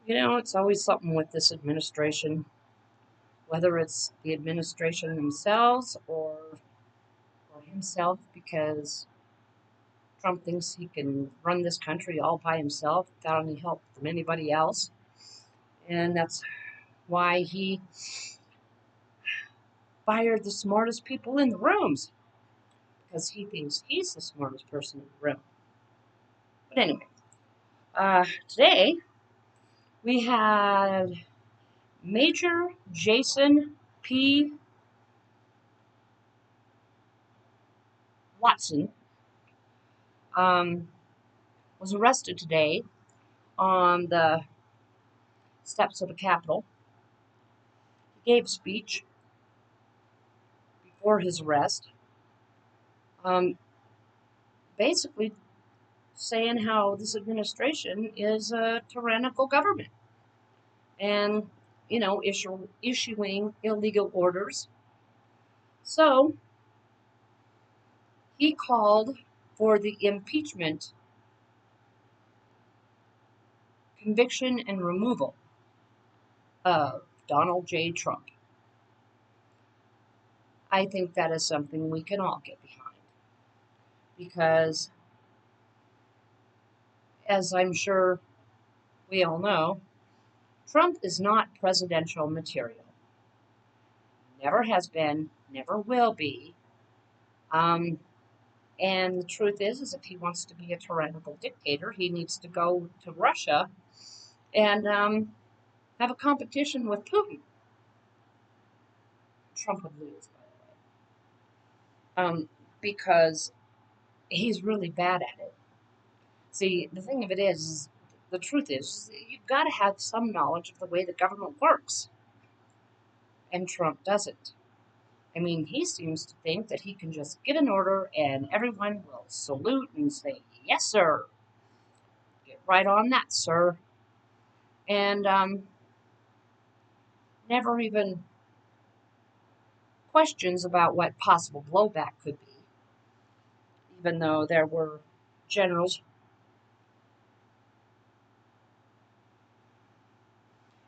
You know, it's always something with this administration, whether it's the administration themselves or himself, because Trump thinks he can run this country all by himself without any help from anybody else. And that's why he fired the smartest people in the rooms, because he thinks he's the smartest person in the room. But anyway, today we had Major Jason P. Watson um, was arrested today on the steps of the Capitol. He gave a speech before his arrest, um, basically saying how this administration is a tyrannical government and, issuing illegal orders. So he called for the impeachment, conviction, and removal of Donald J. Trump. I think that is something we can all get behind because, as I'm sure we all know, Trump is not presidential material. Never has been, never will be. Um, and the truth is if he wants to be a tyrannical dictator, he needs to go to Russia and have a competition with Putin. Trump would lose, by the way, because he's really bad at it. See, the thing of it is the truth is, you've got to have some knowledge of the way the government works, and Trump doesn't. I mean, he seems to think that he can just get an order and everyone will salute and say, "Yes, sir. Get right on that, sir." And never even questions about what possible blowback could be, even though there were generals,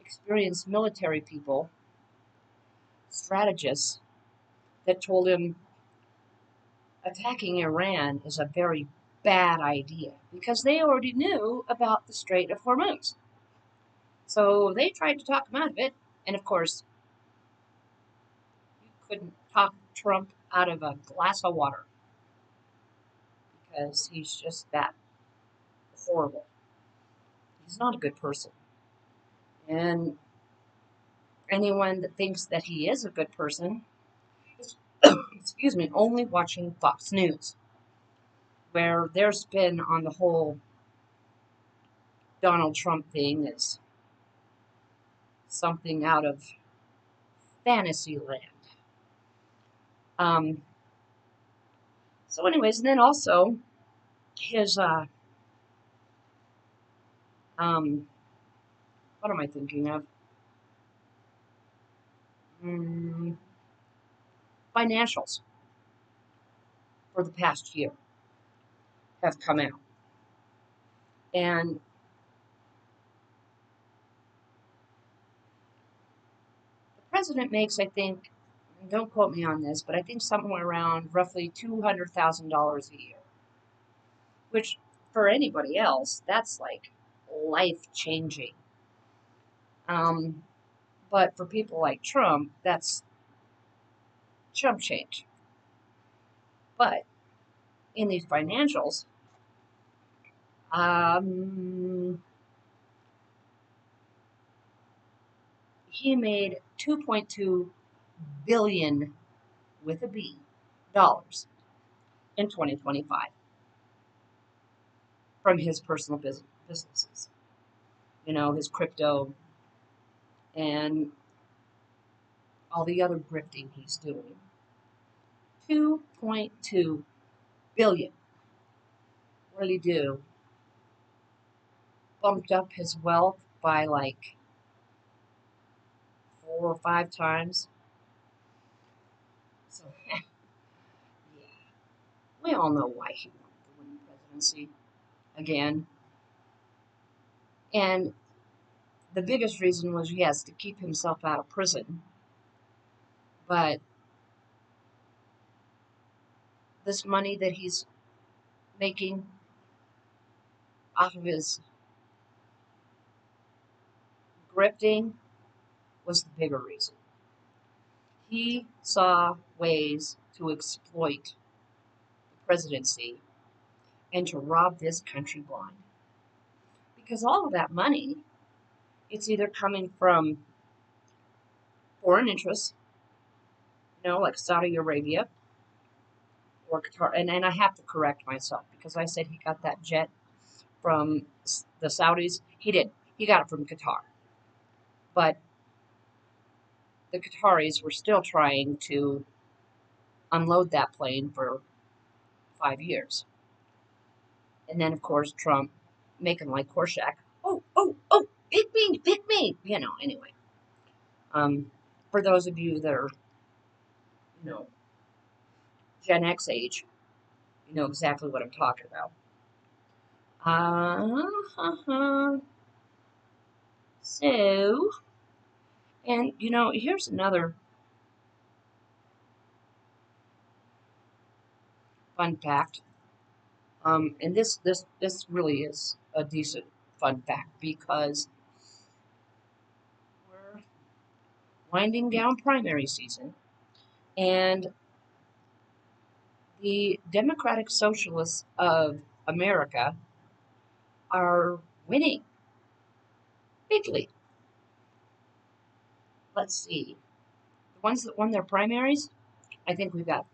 experienced military people, strategists that told him attacking Iran is a very bad idea because they already knew about the Strait of Hormuz. So they tried to talk him out of it. And of course, you couldn't talk Trump out of a glass of water because he's just that horrible. He's not a good person. And anyone that thinks that he is a good person is, excuse me, only watching Fox News, where their spin on the whole Donald Trump thing is something out of fantasy land. Um, so, anyways, and then also his, um, what am I thinking of? Mm, Financials for the past year have come out. And the president makes, I think, don't quote me on this, but I think somewhere around roughly $200,000 a year, which for anybody else, that's like life changing. Um, but for people like Trump, that's chump change. But in these financials, um, he made 2.2 billion with a B dollars in 2025 from his personal businesses. His crypto and all the other grifting he's doing. 2.2 billion. What did he do? Bumped up his wealth by like 4 or 5 times. So, yeah, we all know why he wanted to win the presidency again. And The biggest reason was, yes, to keep himself out of prison. But this money that he's making off of his grifting was the bigger reason. He saw ways to exploit the presidency and to rob this country blind. Because all of that money, it's either coming from foreign interests, like Saudi Arabia or Qatar. And I have to correct myself because I said he got that jet from the Saudis. He did. He got it from Qatar. But the Qataris were still trying to unload that plane for 5 years. And then, of course, Trump making like Horseshack. Oh, oh, oh, pick me. Anyway. For those of you that are, you know, Gen X age, you know exactly what I'm talking about. So, and here's another fun fact. And this really is a decent fun fact because we're winding down primary season, and the Democratic Socialists of America are winning bigly. Let's see. The ones that won their primaries, I think we've got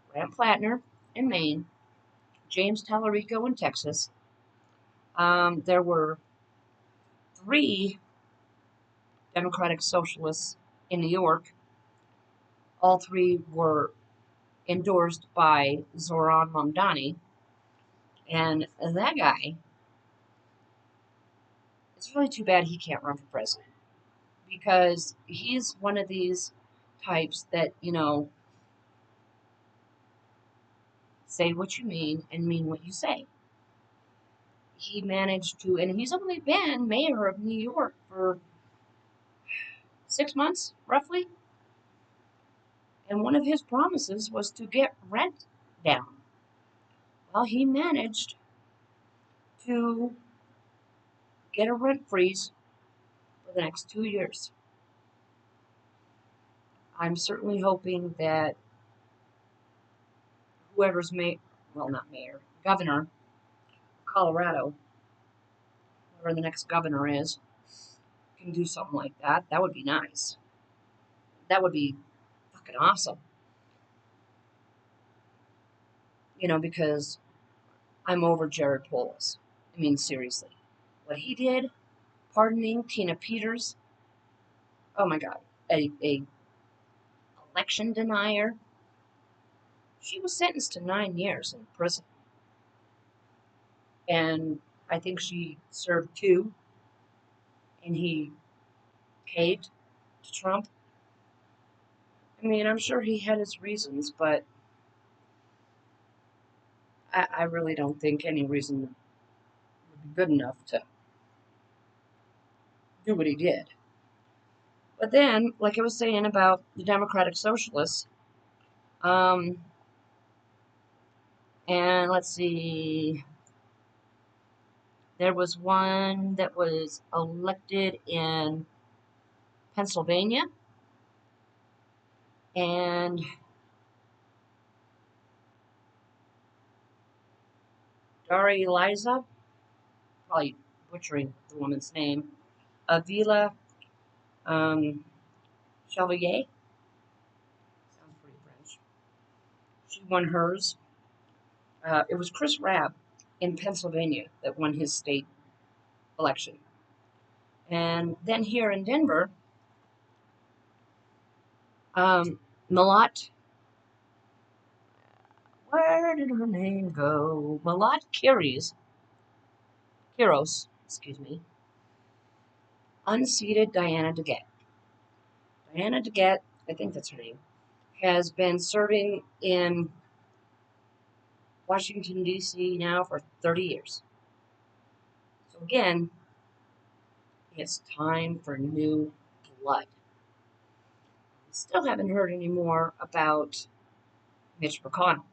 Grant Plattner in Maine, James Tallarico in Texas. There were 3 Democratic Socialists in New York. All 3 were endorsed by Zoran Mamdani. And that guy, it's really too bad he can't run for president because he's one of these types that, say what you mean and mean what you say. He managed to, and he's only been mayor of New York for 6 months, roughly. And one of his promises was to get rent down. Well, he managed to get a rent freeze for the next 2 years. I'm certainly hoping that whoever's not mayor, governor of Colorado, whoever the next governor is, can do something like that. That would be nice. That would be fucking awesome. Because I'm over Jared Polis. I mean, seriously. What he did, pardoning Tina Peters, oh my God, a election denier. She was sentenced to 9 years in prison. And I think she served 2, and he caved to Trump. I mean, I'm sure he had his reasons, but I really don't think any reason would be good enough to do what he did. But then, like I was saying about the Democratic Socialists, and let's see, there was one that was elected in Pennsylvania, and Daria Eliza, probably butchering the woman's name, Avila Chevalier, sounds pretty French. She won hers. It was Chris Rabb in Pennsylvania that won his state election. And then here in Denver, Malat, where did her name go? Malat Kiros, excuse me, unseated Diana DeGette. Diana DeGette, I think that's her name, has been serving in Washington, D.C. now for 30 years. So again, It's time for new blood. Still haven't heard any more about Mitch McConnell,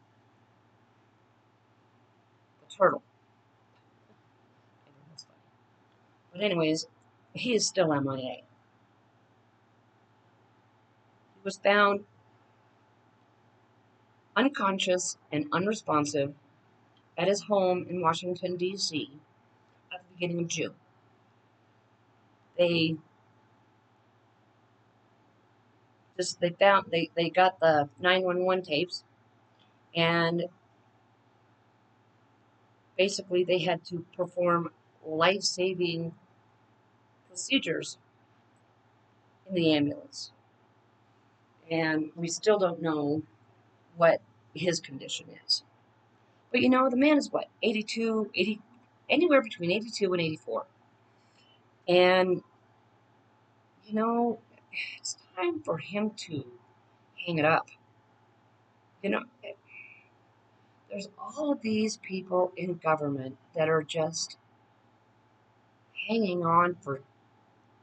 the turtle. I think that's funny. But anyways, he is still MIA. He was found unconscious and unresponsive at his home in Washington, D.C. at the beginning of June. They they got the 911 tapes, and basically they had to perform life-saving procedures in the ambulance. And we still don't know what his condition is. But you know, the man is what, 82, 80, anywhere between 82 and 84. And, you know, it's time for him to hang it up. You know, there's all of these people in government that are just hanging on for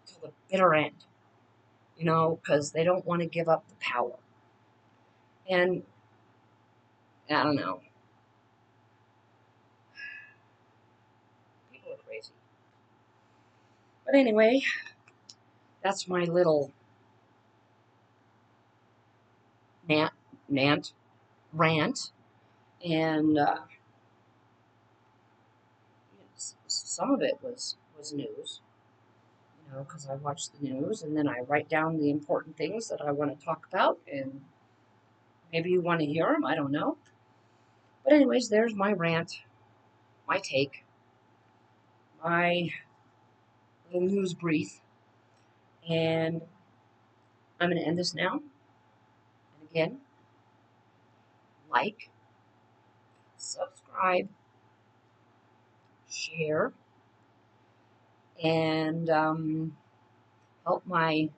to the bitter end, you know, because they don't want to give up the power. And I don't know, people are crazy. But anyway, that's my little nant, nant rant. And some of it was news, you know, because I watch the news and then I write down the important things that I want to talk about, and maybe you want to hear them. I don't know. But anyways, there's my rant, my take, my little news brief, and I'm going to end this now. And again, like, subscribe, share, and help my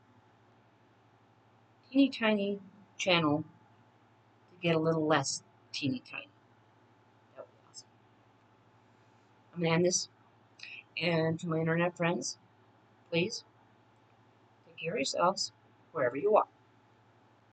teeny tiny channel to get a little less teeny tiny. That would be awesome. I'm going to end this. And to my internet friends, please take care of yourselves wherever you are.